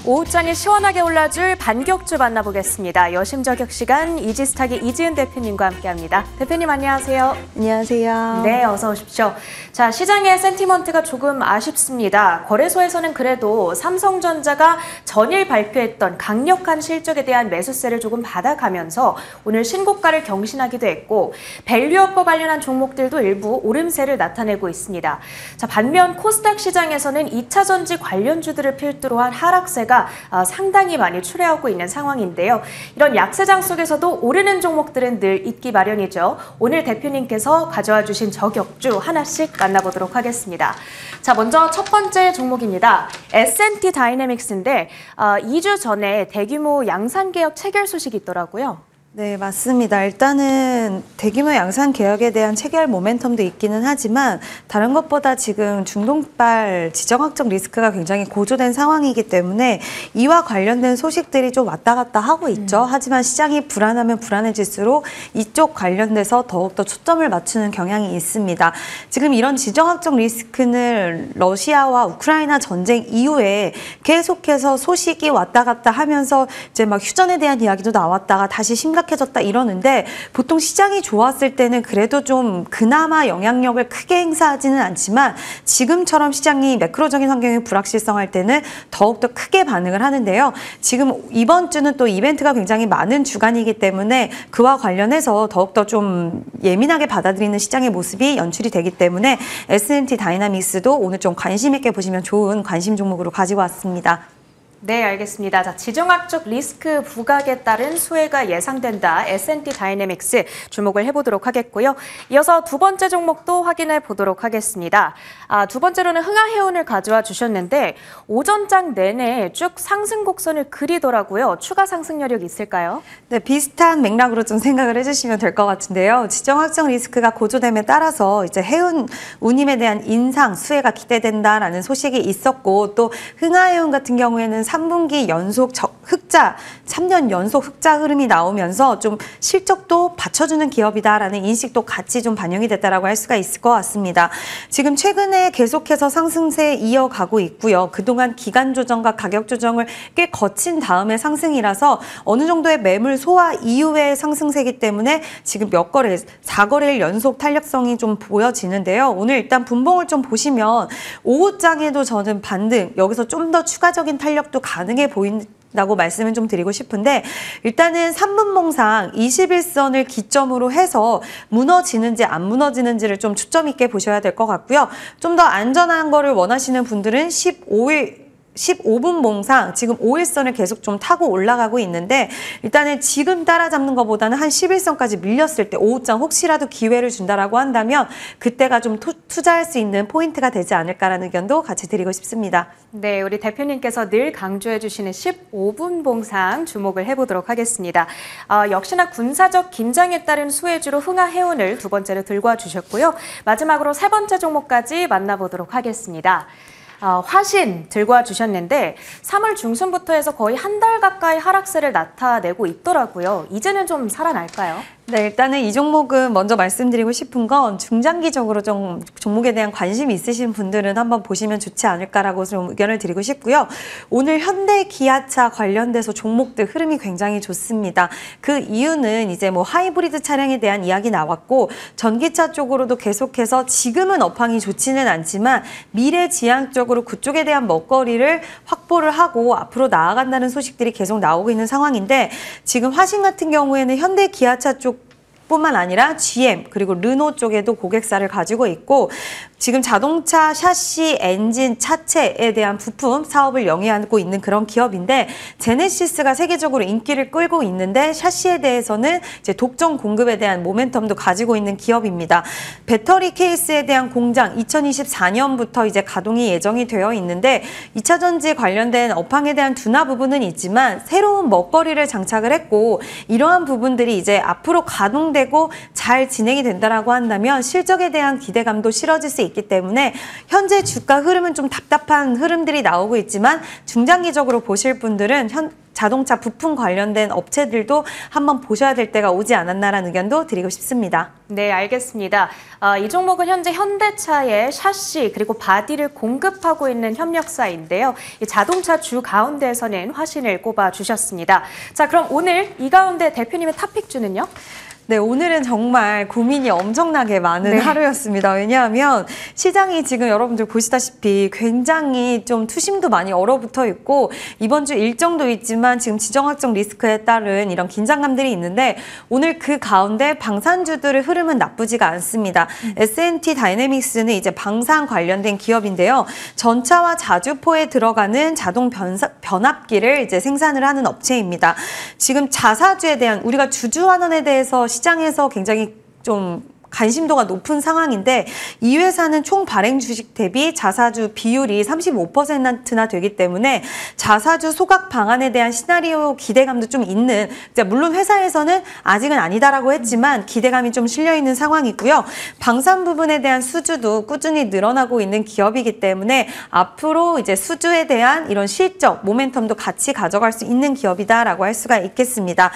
오후장에 시원하게 올라줄 반격주 만나보겠습니다. 여심저격 시간 이지스탁의 이지은 대표님과 함께합니다. 대표님 안녕하세요. 안녕하세요. 네, 어서 오십시오. 자, 시장의 센티먼트가 조금 아쉽습니다. 거래소에서는 그래도 삼성전자가 전일 발표했던 강력한 실적에 대한 매수세를 조금 받아가면서 오늘 신고가를 경신하기도 했고 밸류업과 관련한 종목들도 일부 오름세를 나타내고 있습니다. 자, 반면 코스닥 시장에서는 2차 전지 관련주들을 필두로 한 하락세가 상당히 많이 출회하고 있는 상황인데요. 이런 약세장 속에서도 오르는 종목들은 늘 있기 마련이죠. 오늘 대표님께서 가져와 주신 저격주 하나씩 만나보도록 하겠습니다. 자, 먼저 첫 번째 종목입니다. S&T 다이내믹스인데 2주 전에 대규모 양산 개혁 체결 소식이 있더라고요. 네, 맞습니다. 일단은 대규모 양산 개혁에 대한 체결 모멘텀도 있기는 하지만 다른 것보다 지금 중동발 지정학적 리스크가 굉장히 고조된 상황이기 때문에 이와 관련된 소식들이 좀 왔다 갔다 하고 있죠. 하지만 시장이 불안하면 불안해질수록 이쪽 관련돼서 더욱더 초점을 맞추는 경향이 있습니다. 지금 이런 지정학적 리스크는 러시아와 우크라이나 전쟁 이후에 계속해서 소식이 왔다 갔다 하면서 이제 막 휴전에 대한 이야기도 나왔다가 다시 심각해졌다 이러는데 보통 시장이 좋았을 때는 그래도 좀 그나마 영향력을 크게 행사하지는 않지만 지금처럼 시장이 매크로적인 환경이 불확실성할 때는 더욱더 크게 반응을 하는데요. 지금 이번 주는 또 이벤트가 굉장히 많은 주간이기 때문에 그와 관련해서 더욱더 좀 예민하게 받아들이는 시장의 모습이 연출이 되기 때문에 S&T 다이나믹스도 오늘 좀 관심 있게 보시면 좋은 관심 종목으로 가지고 왔습니다. 네, 알겠습니다. 자, 지정학적 리스크 부각에 따른 수혜가 예상된다. S&T 다이내믹스 주목을 해보도록 하겠고요. 이어서 두 번째 종목도 확인해 보도록 하겠습니다. 두 번째로는 흥하해운을 가져와 주셨는데 오전장 내내 쭉 상승 곡선을 그리더라고요. 추가 상승 여력이 있을까요? 네, 비슷한 맥락으로 좀 생각을 해주시면 될 것 같은데요. 지정학적 리스크가 고조됨에 따라서 이제 해운 운임에 대한 인상 수혜가 기대된다라는 소식이 있었고 또 흥하해운 같은 경우에는 3분기 연속 흑자, 3년 연속 흑자 흐름이 나오면서 좀 실적도 받쳐주는 기업이다라는 인식도 같이 좀 반영이 됐다라고 할 수가 있을 것 같습니다. 지금 최근에 계속해서 상승세 이어가고 있고요. 그동안 기간 조정과 가격 조정을 꽤 거친 다음에 상승이라서 어느 정도의 매물 소화 이후의 상승세이기 때문에 지금 몇 거래, 4거래일 연속 탄력성이 좀 보여지는데요. 오늘 일단 분봉을 좀 보시면 오후장에도 저는 반등, 여기서 좀 더 추가적인 탄력도 가능해 보인다고 말씀을 좀 드리고 싶은데 일단은 3분봉상 21선을 기점으로 해서 무너지는지 안 무너지는지를 좀 초점 있게 보셔야 될 것 같고요. 좀 더 안전한 거를 원하시는 분들은 15분 봉상 지금 5일선을 계속 좀 타고 올라가고 있는데 일단은 지금 따라잡는 것보다는 한 11선까지 밀렸을 때 오후장 혹시라도 기회를 준다라고 한다면 그때가 좀 투자할 수 있는 포인트가 되지 않을까라는 의견도 같이 드리고 싶습니다. 네, 우리 대표님께서 늘 강조해 주시는 15분 봉상 주목을 해보도록 하겠습니다. 역시나 군사적 긴장에 따른 수혜주로 흥하해운을 두 번째로 들고 와 주셨고요. 마지막으로 세 번째 종목까지 만나보도록 하겠습니다. 화신 들고 와 주셨는데 3월 중순부터 해서 거의 한 달 가까이 하락세를 나타내고 있더라고요. 이제는 좀 살아날까요? 네, 일단은 이 종목은 먼저 말씀드리고 싶은 건 중장기적으로 좀 종목에 대한 관심이 있으신 분들은 한번 보시면 좋지 않을까라고 좀 의견을 드리고 싶고요. 오늘 현대 기아차 관련돼서 종목들 흐름이 굉장히 좋습니다. 그 이유는 이제 뭐 하이브리드 차량에 대한 이야기 나왔고 전기차 쪽으로도 계속해서 지금은 업황이 좋지는 않지만 미래지향적으로 그쪽에 대한 먹거리를 확보를 하고 앞으로 나아간다는 소식들이 계속 나오고 있는 상황인데 지금 화신 같은 경우에는 현대 기아차 쪽 뿐만 아니라 GM 그리고 르노 쪽에도 고객사를 가지고 있고 지금 자동차 샤시, 엔진, 차체에 대한 부품 사업을 영위하고 있는 그런 기업인데 제네시스가 세계적으로 인기를 끌고 있는데 샤시에 대해서는 이제 독점 공급에 대한 모멘텀도 가지고 있는 기업입니다. 배터리 케이스에 대한 공장 2024년부터 이제 가동이 예정이 되어 있는데 2차 전지 관련된 업황에 대한 둔화 부분은 있지만 새로운 먹거리를 장착을 했고 이러한 부분들이 이제 앞으로 가동되고 잘 진행이 된다라고 한다면 실적에 대한 기대감도 실어질 수 있기 때문에 현재 주가 흐름은 좀 답답한 흐름들이 나오고 있지만 중장기적으로 보실 분들은 자동차 부품 관련된 업체들도 한번 보셔야 될 때가 오지 않았나라는 의견도 드리고 싶습니다. 네, 알겠습니다. 이 종목은 현재 현대차의 샤시 그리고 바디를 공급하고 있는 협력사인데요. 이 자동차 주 가운데에서는 화신을 꼽아주셨습니다. 자, 그럼 오늘 이 가운데 대표님의 탑픽주는요? 네, 오늘은 정말 고민이 엄청나게 많은 하루였습니다. 왜냐하면 시장이 지금 여러분들 보시다시피 굉장히 좀 투심도 많이 얼어붙어 있고 이번 주 일정도 있지만 지금 지정학적 리스크에 따른 이런 긴장감들이 있는데 오늘 그 가운데 방산주들의 흐름은 나쁘지가 않습니다. S&T 다이내믹스는 이제 방산 관련된 기업인데요. 전차와 자주포에 들어가는 자동 변압기를 이제 생산을 하는 업체입니다. 지금 자사주에 대한 우리가 주주환원에 대해서 시장에서 굉장히 좀 관심도가 높은 상황인데 이 회사는 총 발행 주식 대비 자사주 비율이 35%나 되기 때문에 자사주 소각 방안에 대한 시나리오 기대감도 좀 있는, 물론 회사에서는 아직은 아니다라고 했지만 기대감이 좀 실려 있는 상황이고요. 방산 부분에 대한 수주도 꾸준히 늘어나고 있는 기업이기 때문에 앞으로 이제 수주에 대한 이런 실적, 모멘텀도 같이 가져갈 수 있는 기업이다라고 할 수가 있겠습니다.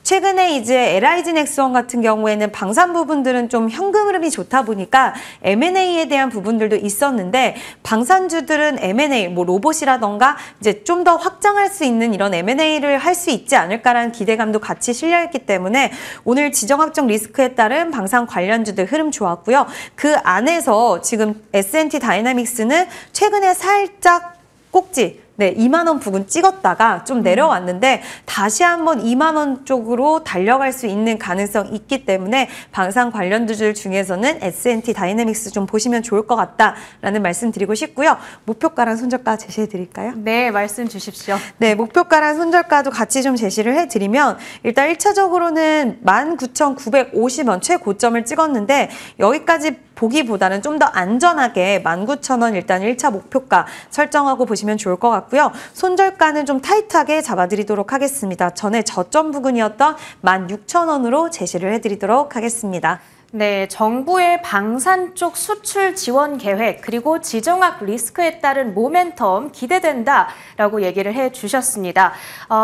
최근에 이제 LIG 넥스원 같은 경우에는 방산 부분들은 좀 현금 흐름이 좋다 보니까 M&A에 대한 부분들도 있었는데 방산주들은 M&A, 로봇이라던가 이제 좀 더 확장할 수 있는 이런 M&A를 할 수 있지 않을까라는 기대감도 같이 실려있기 때문에 오늘 지정학적 리스크에 따른 방산 관련주들 흐름 좋았고요. 그 안에서 지금 S&T 다이내믹스는 최근에 살짝 꼭지 2만 원 부근 찍었다가 좀 내려왔는데 다시 한번 2만 원 쪽으로 달려갈 수 있는 가능성이 있기 때문에 방산 관련주들 중에서는 S&T 다이내믹스 좀 보시면 좋을 것 같다라는 말씀 드리고 싶고요. 목표가랑 손절가 제시해 드릴까요? 네, 말씀 주십시오. 네, 목표가랑 손절가도 같이 좀 제시를 해드리면 일단 1차적으로는 19,950원 최고점을 찍었는데 여기까지 보기보다는 좀 더 안전하게 19,000원 일단 1차 목표가 설정하고 보시면 좋을 것 같고요. 손절가는 좀 타이트하게 잡아드리도록 하겠습니다. 전에 저점 부근이었던 16,000원으로 제시를 해드리도록 하겠습니다. 네, 정부의 방산 쪽 수출 지원 계획 그리고 지정학 리스크에 따른 모멘텀 기대된다라고 얘기를 해주셨습니다.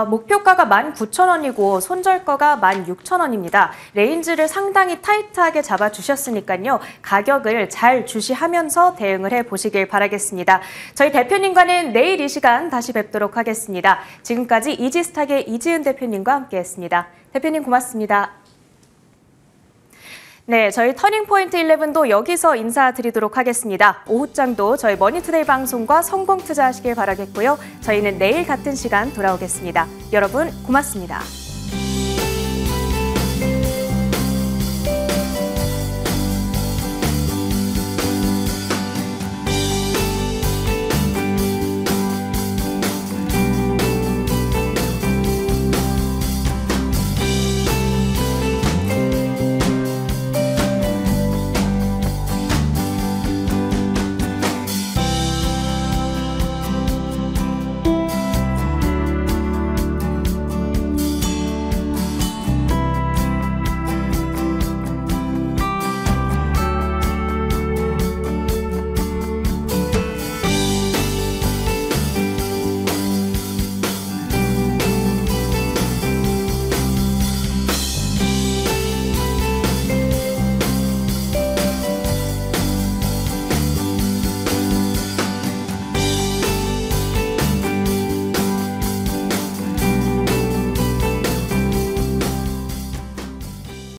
목표가가 19,000원이고 손절가가 16,000원입니다. 레인지를 상당히 타이트하게 잡아주셨으니까요. 가격을 잘 주시하면서 대응을 해보시길 바라겠습니다. 저희 대표님과는 내일 이 시간 다시 뵙도록 하겠습니다. 지금까지 이지스탁의 이지은 대표님과 함께했습니다. 대표님 고맙습니다. 네, 저희 터닝포인트 11도 여기서 인사드리도록 하겠습니다. 오후장도 저희 머니투데이 방송과 성공 투자하시길 바라겠고요. 저희는 내일 같은 시간 돌아오겠습니다. 여러분 고맙습니다.